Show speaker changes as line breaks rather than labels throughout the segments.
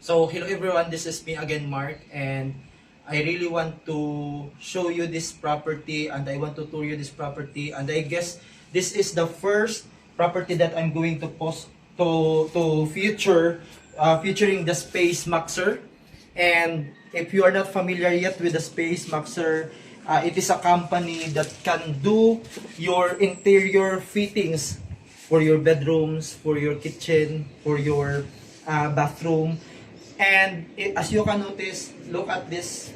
So hello everyone, this is me again, Mark, and I really want to show you this property and I want to tour you this property, and I guess this is the first property that I'm going to post to featuring the Space Maxer. And if you are not familiar yet with the Space Maxer, it is a company that can do your interior fittings for your bedrooms, for your kitchen, for your bathroom. And as you can notice, look at this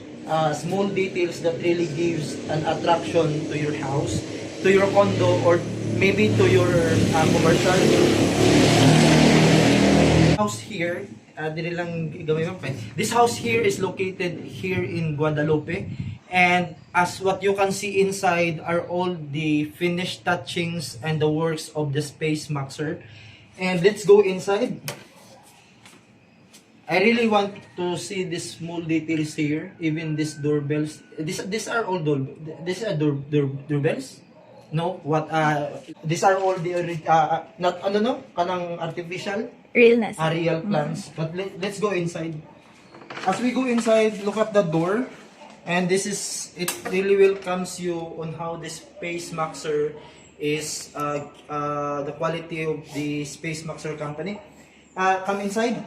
small details that really gives an attraction to your house, to your condo, or maybe to your commercial house here. Dili lang gamay mo pa. This house here is located here in Guadalupe, and as what you can see inside are all the finished touchings and the works of the Space Maxer. And let's go inside. I really want to see these small details here, even these doorbells. These are all doorbells. No, what these are all the not kanang artificial
Realness.
real plants. But let's go inside. As we go inside, look at the door, and it really welcomes you on how the Space Maxer is the quality of the Space Maxer company. Come inside.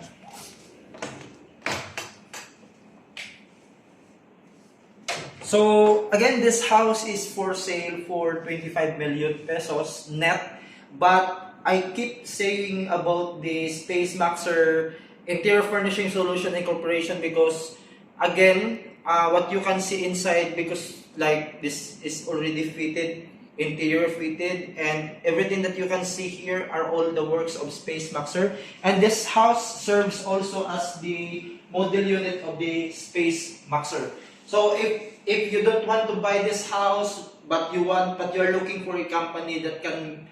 So again, this house is for sale for 25 million pesos net, but I keep saying about the Space Maxer Interior Furnishing Solution Incorporation because again, what you can see inside, because like this is already fitted, interior fitted, and everything that you can see here are all the works of Space Maxer. And this house serves also as the model unit of the Space Maxer. So if you don't want to buy this house, but you're looking for a company that can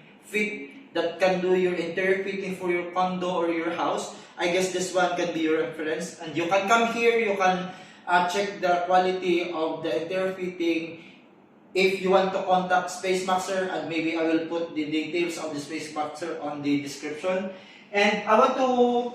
do your interior fitting for your condo or your house, I guess this one can be your reference. And you can come here, you can check the quality of the interior fitting. If you want to contact Space Maxer, and maybe I will put the details of the Space Maxer on the description. And I want to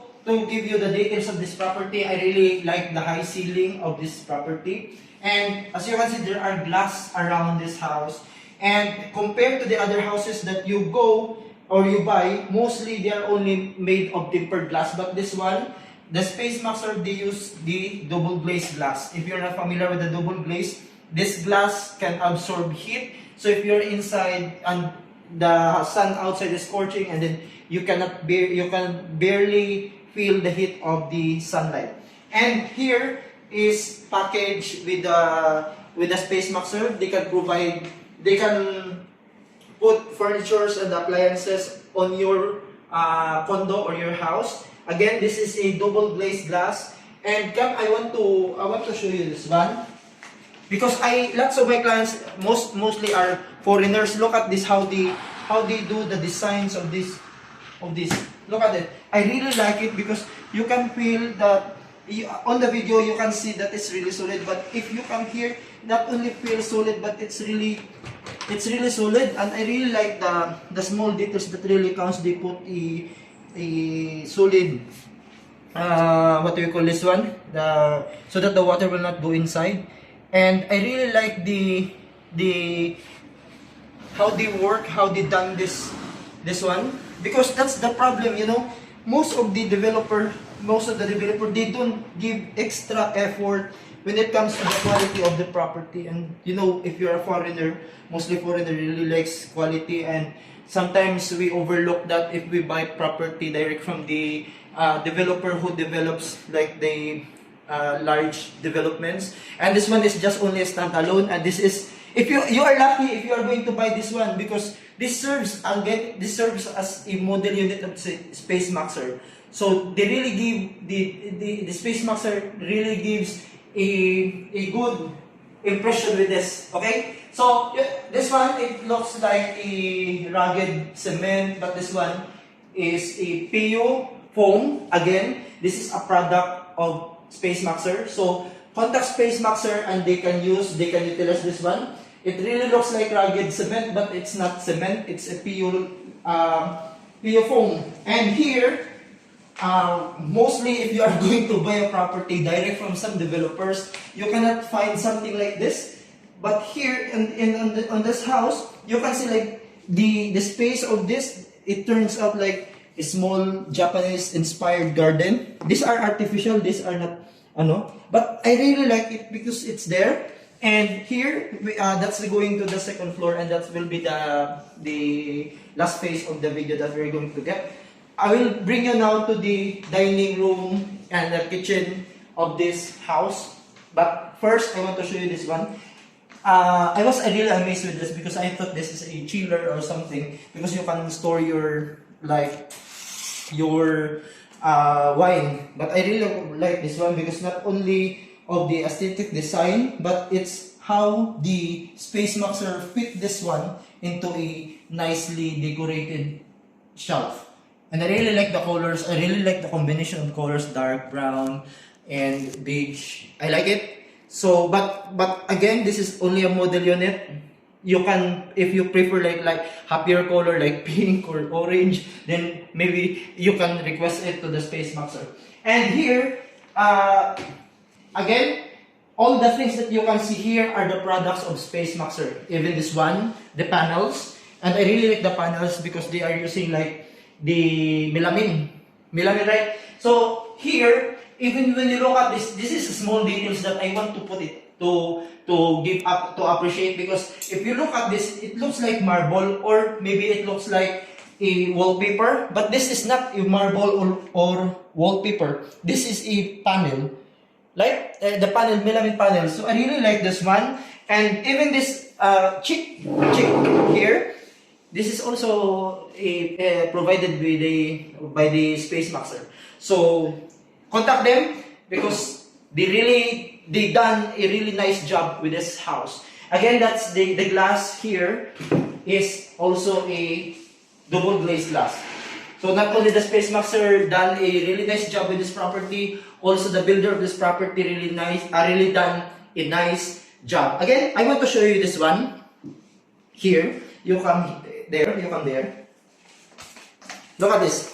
give you the details of this property. I really like the high ceiling of this property. And as you can see, there are glass around this house. And compared to the other houses that you go or you buy, mostly they are only made of tempered glass. But this one, the Space Maxer, they use the double glazed glass. If you're not familiar with the double glaze, this glass can absorb heat. So if you're inside and the sun outside is scorching, and then you can barely feel the heat of the sunlight. And here is packaged with the Space Maxer. They can put furnitures and appliances on your condo or your house. Again, this is a double glazed glass. And I want to show you this one, because lots of my clients mostly are foreigners. Look at this, how they do the designs of this. Look at it. I really like it because you can feel that on the video you can see that it's really solid, but if you come here, not only feels solid, but it's really solid. And I really like the small details that really counts. They put a solid what do you call this one, so that the water will not go inside. And I really like the how they work, how they done this one, because that's the problem, most of the developer, they don't give extra effort when it comes to the quality of the property. And if you're a foreigner, mostly foreigner really likes quality, and sometimes we overlook that if we buy property direct from the developer who develops like the large developments. And this one is just only a standalone, and this is, if you are lucky if you are going to buy this one, because this serves as a model unit of Space Maxer. So they really give the Space Maxer really gives a good impression with this. Okay, so this one, it looks like a rugged cement, but this one is a PU foam. Again, this is a product of Space Maxer. So contact Space Maxer and they can utilize this one. It really looks like rugged cement, but it's not cement. It's a PU foam. And here, mostly if you are going to buy a property direct from some developers, you cannot find something like this. But here on this house, you can see like the space of this. It turns out like a small Japanese inspired garden. These are artificial. These are not but I really like it because it's there. And here that's going to the second floor, and that will be the last phase of the video that we're going to get. I will bring you now to the dining room and the kitchen of this house. But first, I want to show you this one. I was really amazed with this because I thought this is a chiller or something, because you can store your wine. But I really like this one because not only of the aesthetic design, but it's how the Space Maxer fit this one into a nicely decorated shelf. And I really like the colors. I really like the combination of colors, dark brown and beige. I like it. So, but again, this is only a model unit. You can, if you prefer like happier color like pink or orange, then maybe you can request it to the Space Maxer. And here, again, all the things that you can see here are the products of Space Maxer. Even this one, the panels. And I really like the panels because they are using like the melamine, right? So here, even when you look at this is small details that I want to put it to give up to appreciate, because if you look at this, it looks like marble, or maybe it looks like a wallpaper, but this is not a marble or wallpaper. This is a panel, like the panel, melamine panel. So I really like this one, and even this chick here. This is also provided by the Space Maxer. So contact them because they done a really nice job with this house. Again, that's the glass here is also a double glazed glass. So not only the Space Maxer done a really nice job with this property, also the builder of this property really done a nice job. Again, I want to show you this one here. You come there. Look at this.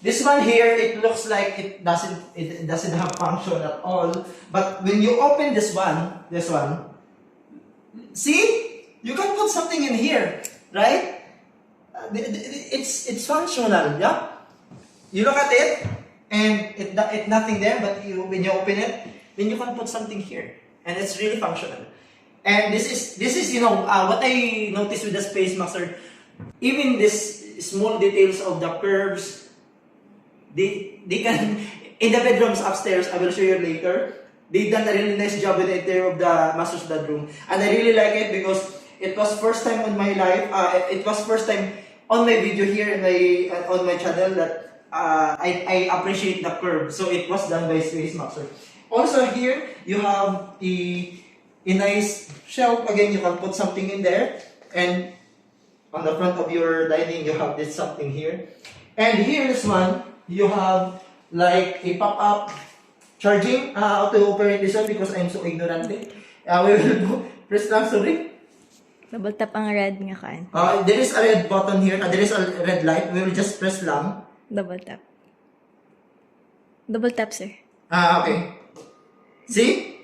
This one here, it looks like it doesn't have function at all. But when you open this one, see, you can put something in here, right? It's functional, yeah. You look at it, and it's nothing there. But when you open it, then you can put something here, and it's really functional. And this is what I noticed with the Space Maxer. Even this small details of the curves, they can in the bedrooms upstairs. I will show you later. They done a really nice job with the interior of the master's bedroom, and I really like it because it was first time on my life. It was first time on my video here on my channel that I appreciate the curve. So it was done by Space Maxer. Also here you have a nice shelf. Again, you can put something in there, and on the front of your dining you have this something here. And here, this one, you have like a pop-up charging. How to operate this one because I'm so ignorant. We will go. Press lang, sorry.
Double tap ang red nga kan.
There is a red button here. There is a red light. We will just press lang.
Double tap. Double tap, sir.
Okay. See?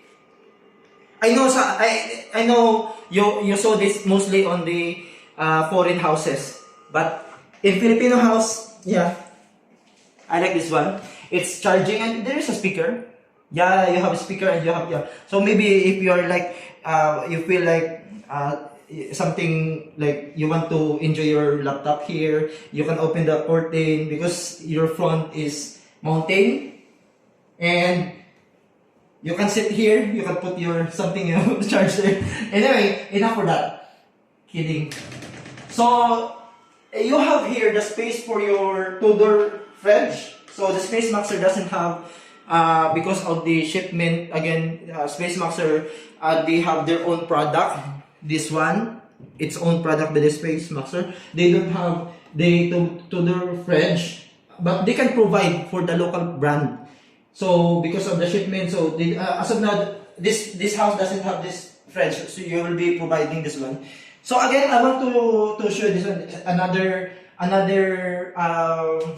I know you saw this mostly on the foreign houses, but in Filipino house, yeah, I like this one. It's charging and there is a speaker. Yeah, you have a speaker and you have So maybe if you are like you feel like something like you want to enjoy your laptop here, you can open the curtain because your front is mountain, and you can sit here, you can put your something charge there. Anyway, enough for that. Kidding. So, you have here the space for your two-door fridge. So, the Space Maxer doesn't have, because of the shipment, again, Space Maxer, they have their own product. This one, its own product by the Space Maxer. They don't have the two-door fridge, but they can provide for the local brand. So because of the shipment, so as of now, this house doesn't have this fridge, so you will be providing this one. So again, I want to show this one, another another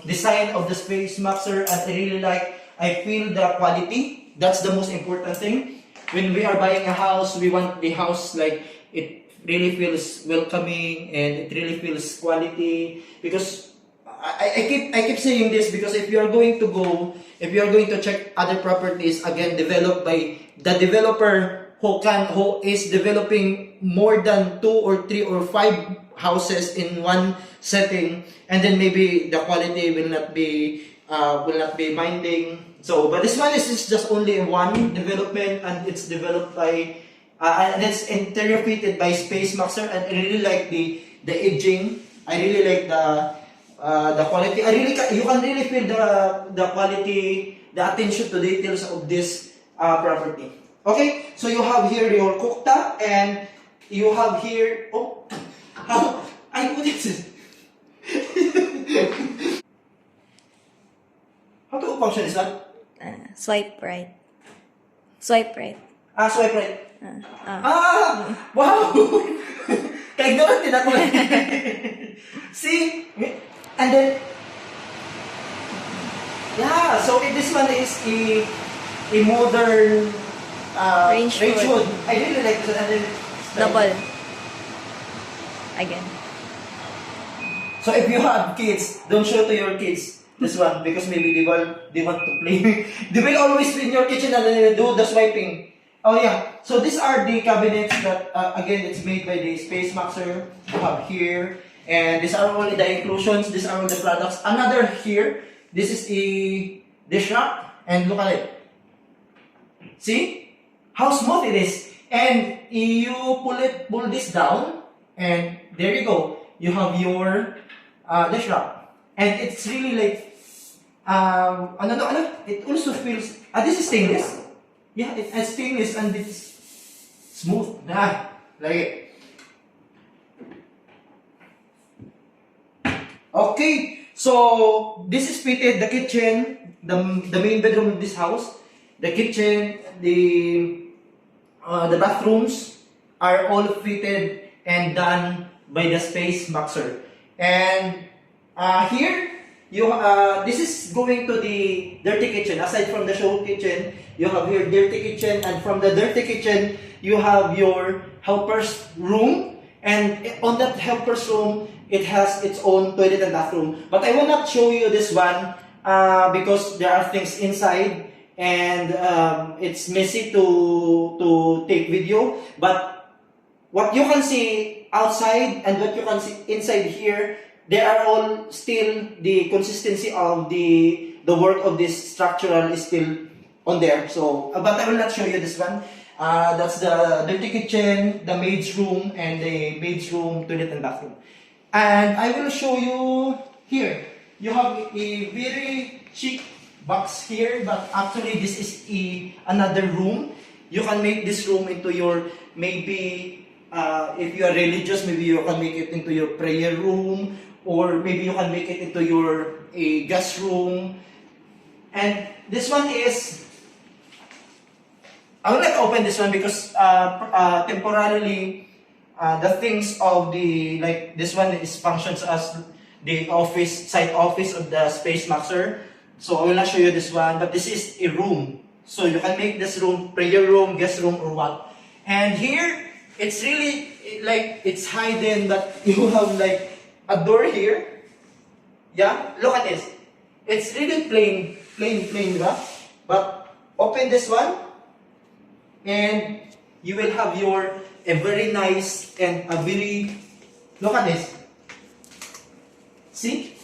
design of the Space Maxer, and I feel the quality. That's the most important thing. When we are buying a house, we want the house like it really feels welcoming and it really feels quality. Because I keep saying this, because if you are going to check other properties, again, developed by the developer who is developing more than 2 or 3 or 5 houses in one setting, and then maybe the quality will not be minding. So, but this one is just only one development, and it's developed by and it's interior fitted by Space Maxer, and I really like the edging. I really like the quality. You can really feel the quality, the attention to details of this property. Okay, so you have here your cooktop, and you have here, oh, how I put it. How to function is that?
Swipe right. Swipe right.
Swipe right. Wow! Ka-ignorant din ako. See? And then, yeah, so this one is a modern
Range hood.
I really like this. And then,
Double. Again.
so if you have kids, don't show to your kids this one, because maybe they want to play. They will always be in your kitchen and then do the swiping. Oh yeah, so these are the cabinets that again, it's made by the Space Maxer. You have here, and these are all the inclusions. These are all the products. Another here, this is a dish rack, and look at it. See how smooth it is, and you pull this down, and there you go. You have your dish rack, and it's really like it also feels. This is stainless. Yeah, it has stainless and it's smooth. Like it. Okay, so this is fitted, the kitchen, the main bedroom of this house, the kitchen, the bathrooms are all fitted and done by the Space Maxer. And here, this is going to the dirty kitchen. Aside from the show kitchen, you have your dirty kitchen, and from the dirty kitchen, you have your helper's room. And on that helper's room, it has its own toilet and bathroom. But I will not show you this one because there are things inside, and it's messy to take video. But what you can see outside and what you can see inside here, they are all still the consistency of the work of this structural is still on there. So, but I will not show you this one. That's the dirty kitchen, the maid's room, and the maid's room, toilet and bathroom. And I will show you here. You have a very chic box here, but actually this is another room. You can make this room into your, maybe if you are religious, maybe you can make it into your prayer room, or maybe you can make it into your guest room. And this one is, I will not open this one because temporarily the things of the, like this one is functions as the site office of the Space Maxer. So I will not show you this one, but this is a room. So you can make this room prayer room, guest room, or what. And here, it's really like it's hidden, but you have like a door here. Yeah, look at this. It's really plain, diba? But open this one, and you will have a very nice and a very, look at this. See?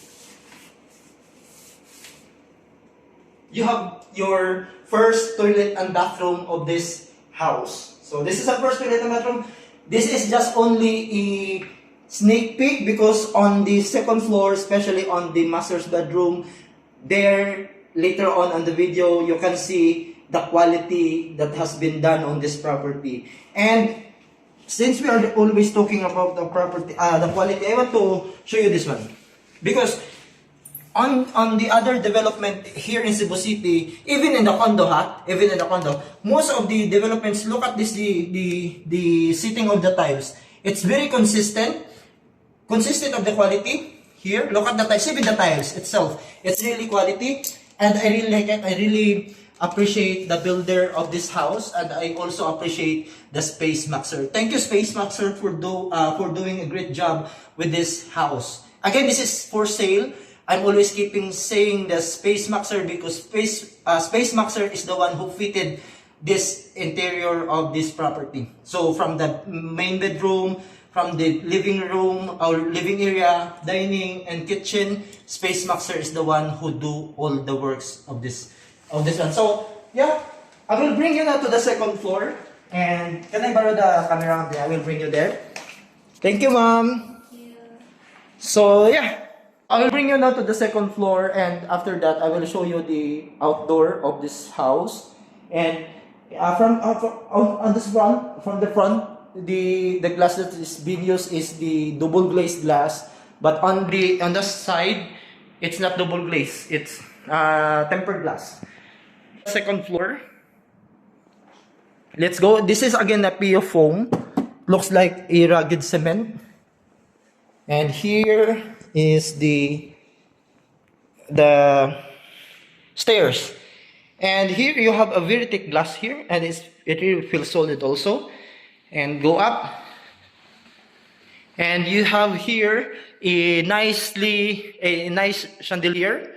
You have your first toilet and bathroom of this house. So this is the first toilet and bathroom. This is just only a sneak peek because on the second floor, especially on the master's bedroom, there later on the video, you can see the quality that has been done on this property. And since we are always talking about the property, the quality, I want to show you this one. Because on the other development here in Cebu City, even in the condo, most of the developments, look at this, the sitting of the tiles. It's very consistent of the quality. here. Look at the tiles, even the tiles itself. It's really quality, and I really like it. I really appreciate the builder of this house, and I also appreciate the Space Maxer. Thank you, Space Maxer, for doing a great job with this house. Again, this is for sale. I'm always keeping saying the Space Maxer because Space Maxer is the one who fitted this interior of this property. So from the main bedroom, from the living room or living area, dining and kitchen, Space Maxer is the one who do all the works of this one. So yeah, I will bring you now to the second floor. And can I borrow the camera? I will bring you there. Thank you, ma'am. So yeah, I will bring you now to the second floor, and after that, I will show you the outdoor of this house. And on this front, from the front, the glass that is being used is the double glazed glass. But on the side, it's not double glazed. It's tempered glass. Second floor. Let's go. This is again a PU foam. Looks like a rugged cement. And here is the stairs. And here you have a very thick glass here, and it really feels solid also. And go up. And you have here a nice chandelier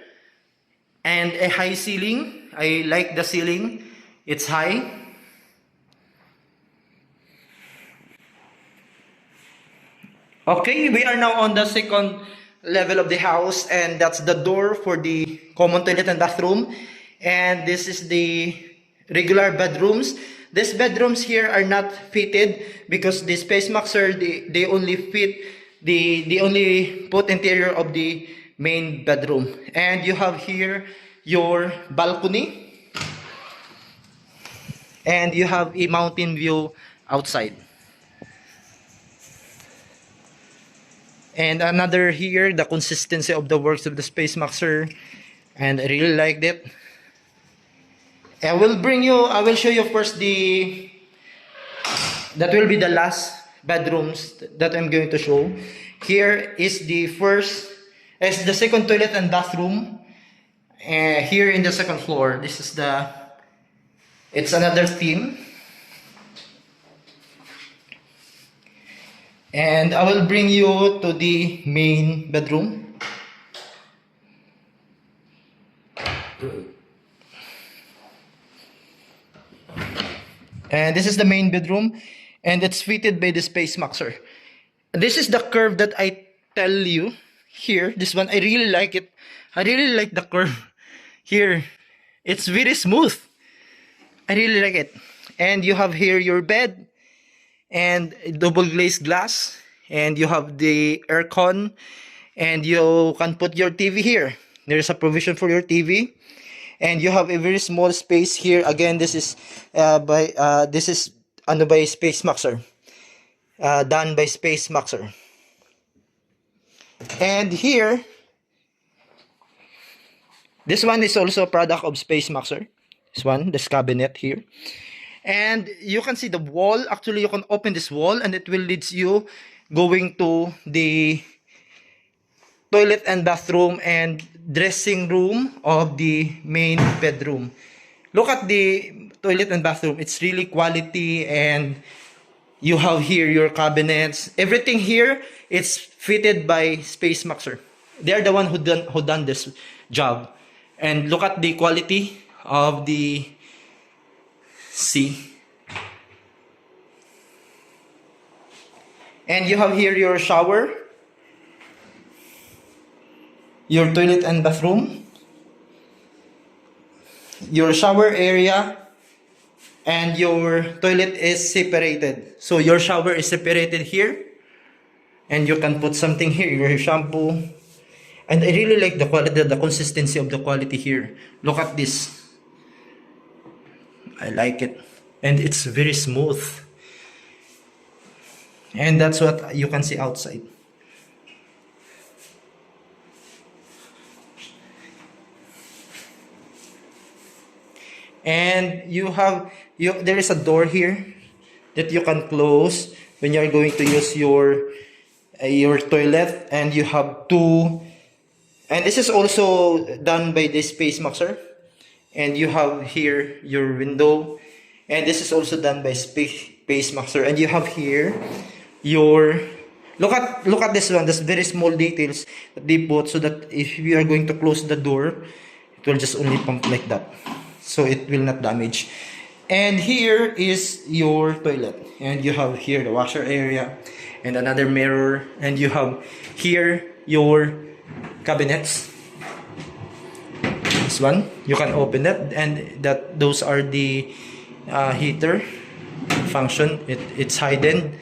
and a high ceiling. I like the ceiling. It's high. Okay, we are now on the second level of the house, and that's the door for the common toilet and bathroom. And this is the regular bedrooms. These bedrooms here are not fitted because the Space Maxer, they only put interior of the main bedroom. And you have here your balcony, and you have a mountain view outside. And another here, the consistency of the works of the Space Maxer, and I really liked it. I will show you first that will be the last bedrooms that I'm going to show. Here is the second toilet and bathroom. Here in the second floor, it's another theme. And I will bring you to the main bedroom. And this is the main bedroom, and it's fitted by the Space Maxer. This is the curve that I tell you here. This one, I really like it. I really like the curve here. It's very smooth. I really like it. And you have here your bed and double glazed glass, and you have the aircon, and you can put your TV here. There is a provision for your TV. And you have a very small space here. Again, this is by Space Maxer, done by Space Maxer. And here, this one is also a product of Space Maxer. This cabinet here. And you can see the wall. Actually, you can open this wall, and it will lead you going to the toilet and bathroom and dressing room of the main bedroom. Look at the toilet and bathroom. It's really quality, and you have here your cabinets. Everything here is fitted by Space Maxer. They're the one who done this job. And look at the quality of the sea. And you have here your shower, your toilet and bathroom, your shower area, and your toilet is separated. So your shower is separated here, and you can put something here, your shampoo. And I really like the quality, the consistency of the quality here. Look at this. I like it. And it's very smooth. And that's what you can see outside. And there is a door here that you can close when you are going to use your your toilet, and you have two, and this is also done by the Space Maxer, and you have here your window, and this is also done by Space Maxer, and you have here your, look at this one, this very small details that they put, so that if you are going to close the door, it will just only pump like that, so it will not damage. And here is your toilet, and you have here the washer area and another mirror, and you have here your cabinets. This one you can open that, and those are the heater function. It's hidden,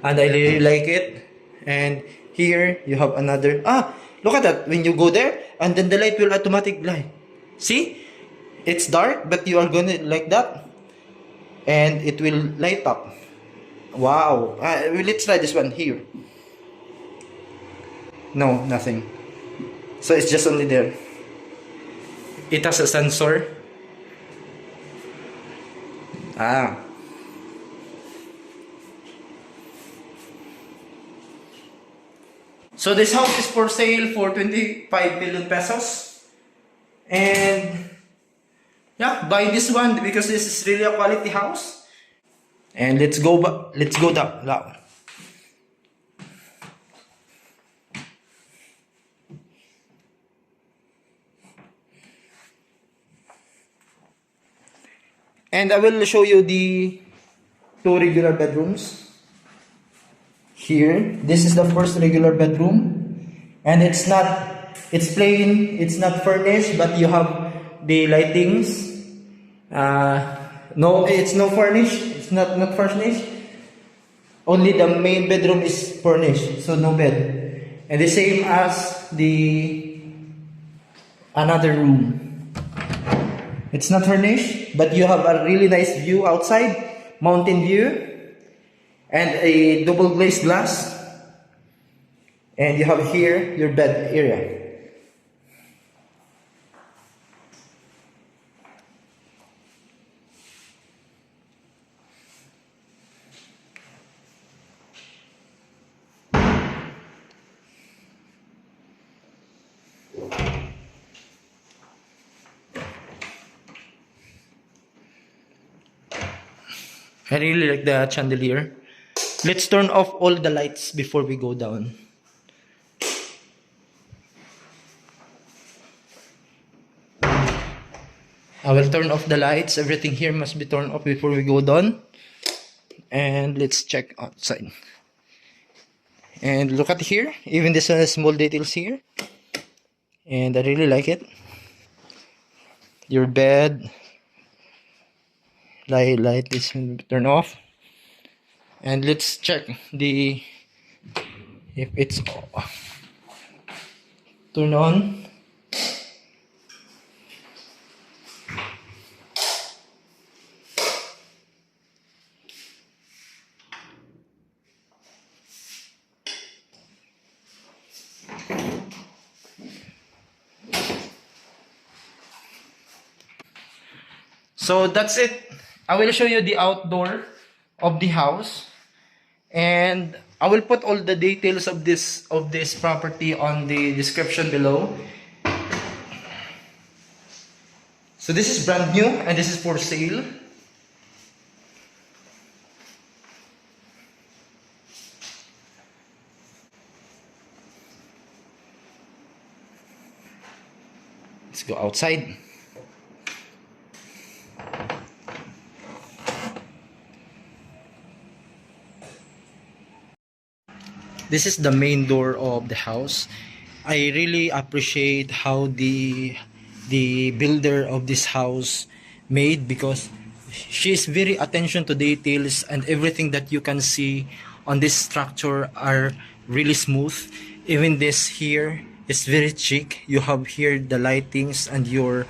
and I really like it. And here you have another, look at that, when you go there, and then the light will automatic light. See, it's dark, but you are gonna like that, and it will light up. Wow. Let's try this one here. No, nothing. So it's just only there. It has a sensor. So this house is for sale for 25 million pesos. And yeah, buy this one because this is really a quality house. And let's go down. And I will show you the two regular bedrooms. Here, this is the first regular bedroom, and it's plain, it's not furnished, but you have the lightings. No, it's no furnished. It's not furnished. Only the main bedroom is furnished, so no bed. And the same as the another room. It's not furnished, but you have a really nice view outside, mountain view, and a double glazed glass. And you have here your bed area. I really like the chandelier. Let's turn off all the lights before we go down. I will turn off the lights. Everything here must be turned off before we go down. And let's check outside. And look at here. Even this small details here. And I really like it. Your bed. Light is turn off, and let's check if it's turn on. So that's it. I will show you the outdoor of the house, and I will put all the details of this property on the description below. So this is brand new, and this is for sale. Let's go outside. This is the main door of the house. I really appreciate how the builder of this house made, because she is very attention to details, and everything that you can see on this structure are really smooth. Even this here is very chic. You have here the lightings and your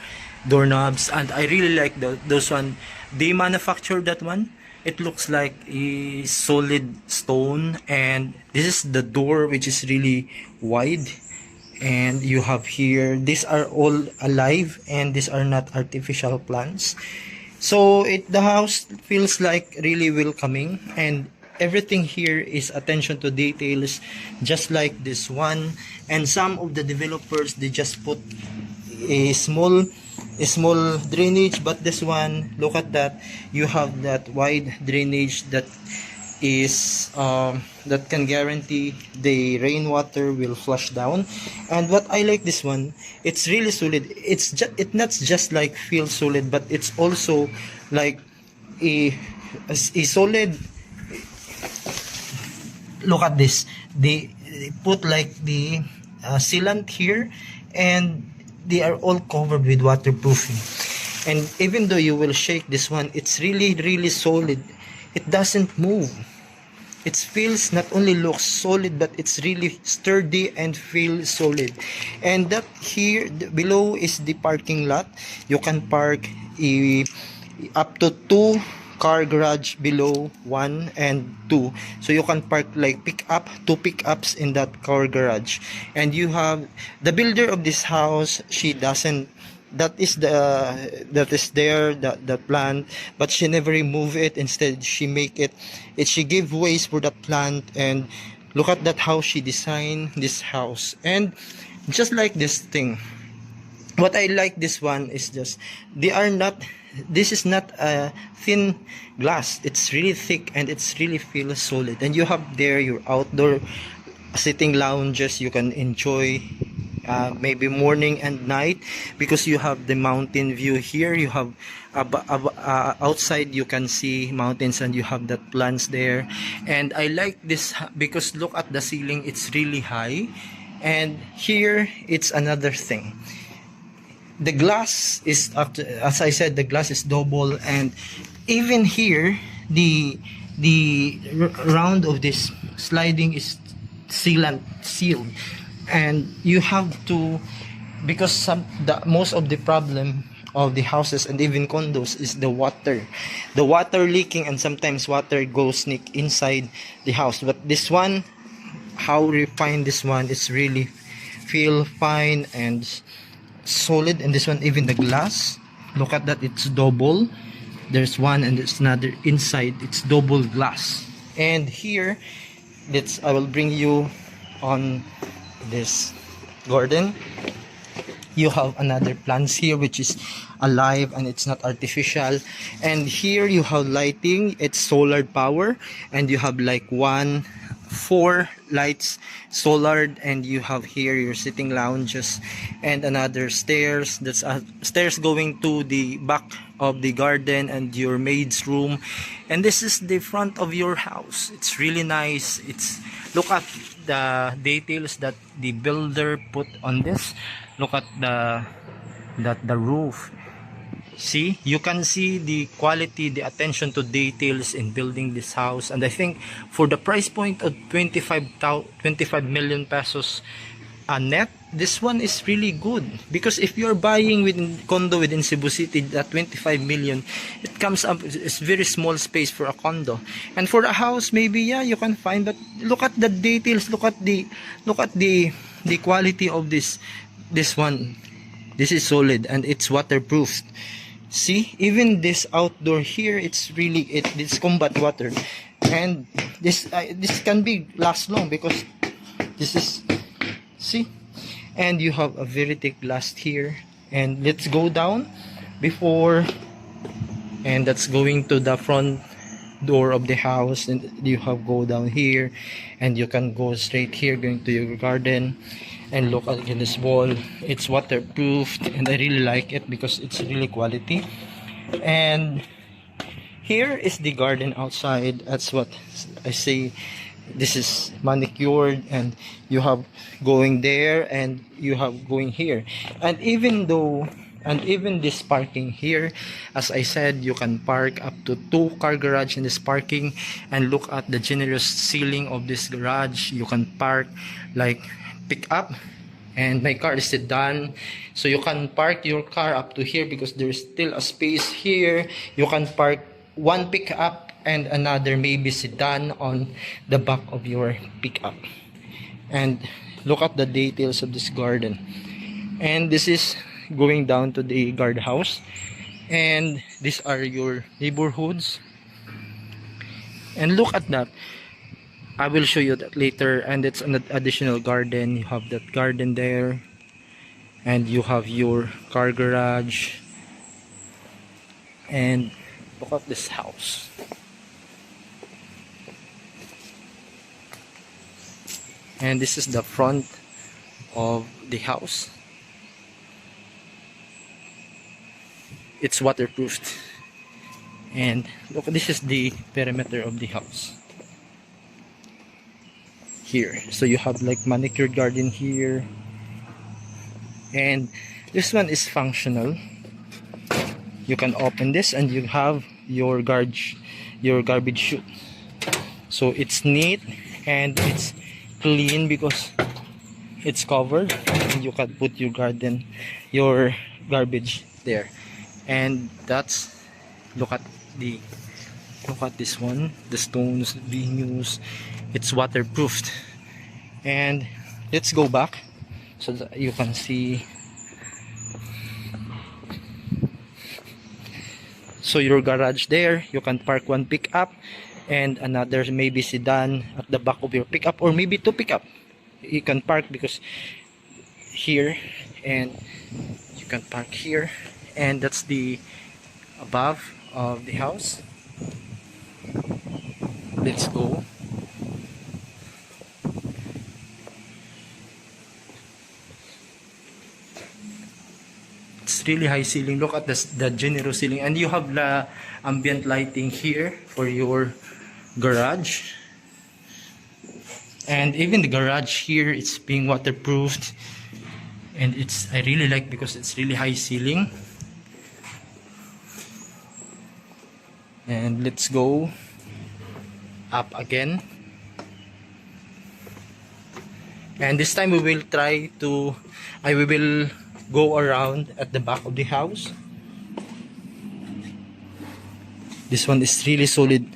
doorknobs, and I really like those one. They manufactured that one. It looks like a solid stone, and this is the door, which is really wide. And you have here, these are all alive, and these are not artificial plants. So the house feels like really welcoming, and everything here is attention to details, just like this one. And some of the developers, they just put a small drainage, but this one, look at that, you have that wide drainage that is that can guarantee the rainwater will flush down. And what I like this one, it's really solid. It's not just like feel solid, but it's also like a solid. Look at this, they put like the sealant here, and they are all covered with waterproofing. And even though you will shake this one, it's really solid. It doesn't move. It feels, not only looks solid, but it's really sturdy and feels solid. And that here below is the parking lot. You can park up to 2 car garage below 1 and 2, so you can park like two pickups in that car garage. And you have the builder of this house, she doesn't, that is the plant, but she never remove it. Instead, she make it she give ways for that plant. And look at that, how she designed this house. And just like this thing, what I like this one is just, this is not a thin glass, it's really thick, and it's really feels solid. And you have there your outdoor sitting lounges, you can enjoy maybe morning and night, because you have the mountain view here. You have outside, you can see mountains, and you have that plants there. And I like this because look at the ceiling, it's really high. And here it's another thing, the glass is, as I said, the glass is double. And even here, the round of this sliding is sealed. And you have to, because most of the problem of the houses and even condos is the water leaking, and sometimes water goes sneak inside the house. But this one, how refined this one, it's really feel fine and solid. And this one, even the glass, look at that, it's double. There's one and there's another inside, it's double glass. And here, I will bring you on this garden. You have another plants here which is alive and it's not artificial. And here you have lighting, it's solar power, and you have like 4 lights solar. And you have here your sitting lounges and another stairs. That's stairs going to the back of the garden and your maid's room. And this is the front of your house. It's really nice. Look at the details that the builder put on this. Look at the roof. See, you can see the quality, the attention to details in building this house. And I think for the price point of 25 million pesos net, this one is really good. Because if you're buying within condo within Cebu City, that 25 million, it comes up, it's very small space for a condo. And for a house, maybe yeah, you can find. But look at the details, look at the quality of this one. This is solid and it's waterproof. See, even this outdoor here, it's combat water. And this can be last long because this is, see, and you have a very thick glass here. And let's go down before, and that's going to the front door of the house. And you have go down here, and you can go straight here going to your garden. And look at this wall, it's waterproof, and I really like it because it's really quality. And here is the garden outside. That's what I say, this is manicured, and you have going there and you have going here. And even this parking here, as I said, you can park up to 2 car garage in this parking. And look at the generous ceiling of this garage. You can park like pick up, and my car is sedan, so you can park your car up to here because there's still a space here. You can park 1 pickup and another maybe sedan on the back of your pickup. And look at the details of this garden. And this is going down to the guardhouse, and these are your neighborhoods. And look at that. I will show you that later. And it's an additional garden. You have that garden there, and you have your car garage. And look at this house. And this is the front of the house. It's waterproofed. And look, this is the perimeter of the house here. So you have like manicured garden here, and this one is functional. You can open this and you have your garbage chute. So it's neat and it's clean because it's covered, and you can put your garbage there. And that's, look at this one, the stones being used. It's waterproofed. And let's go back so that you can see. So your garage there, you can park one pickup and another maybe sedan at the back of your pickup, or maybe two pickup. You can park because here, and you can park here, and that's the above of the house. Let's go. It's really high ceiling. Look at the generous ceiling, and you have the ambient lighting here for your garage. And even the garage here, it's being waterproofed, and I really like because it's really high ceiling. And let's go up again, and this time we will go around at the back of the house. This one is really solid.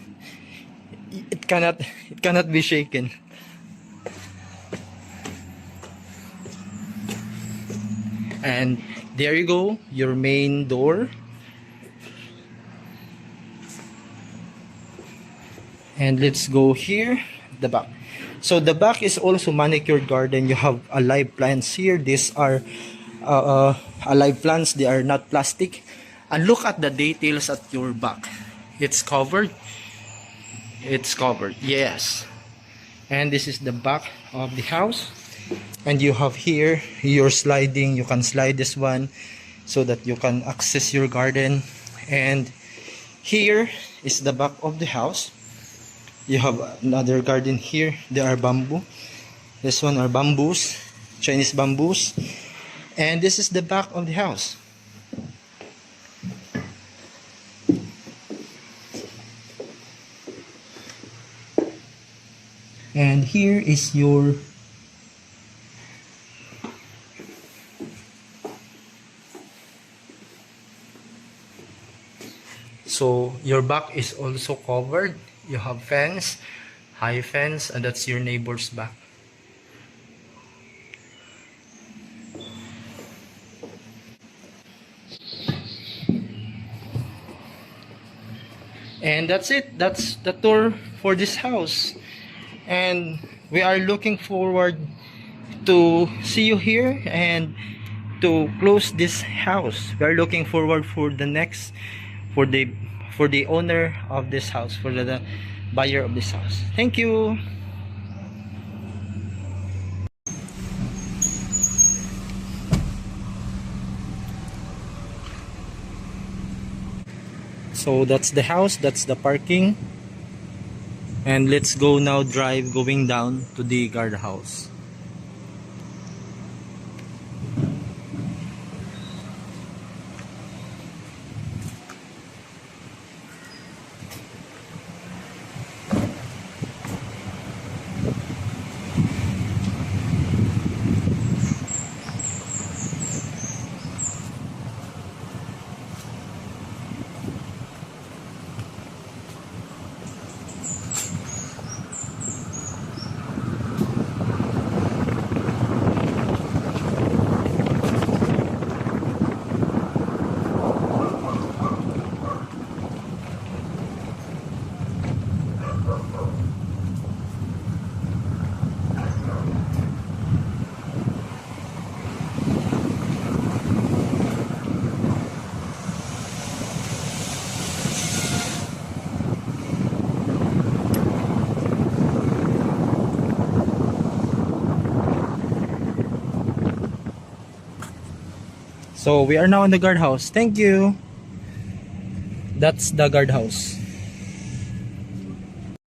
It cannot be shaken. And there you go, your main door. And let's go here, the back. So the back is also manicured garden. You have alive plants here. These are alive plants. They are not plastic. And look at the details at your back. It's covered. It's covered. Yes. And this is the back of the house. And you have here your sliding. You can slide this one so that you can access your garden. And here is the back of the house. You have another garden here. There are bamboo. This one are bamboos, Chinese bamboos. And this is the back of the house. And here is your back is also covered. You have fence, high fence, and that's your neighbor's back. And that's it. That's the tour for this house. And we are looking forward to see you here and to close this house. We are looking forward for the next, for the owner of this house, for the buyer of this house. Thank you. So that's the house, that's the parking. And let's go now going down to the guardhouse. So we are now in the guardhouse. Thank you. That's the guardhouse.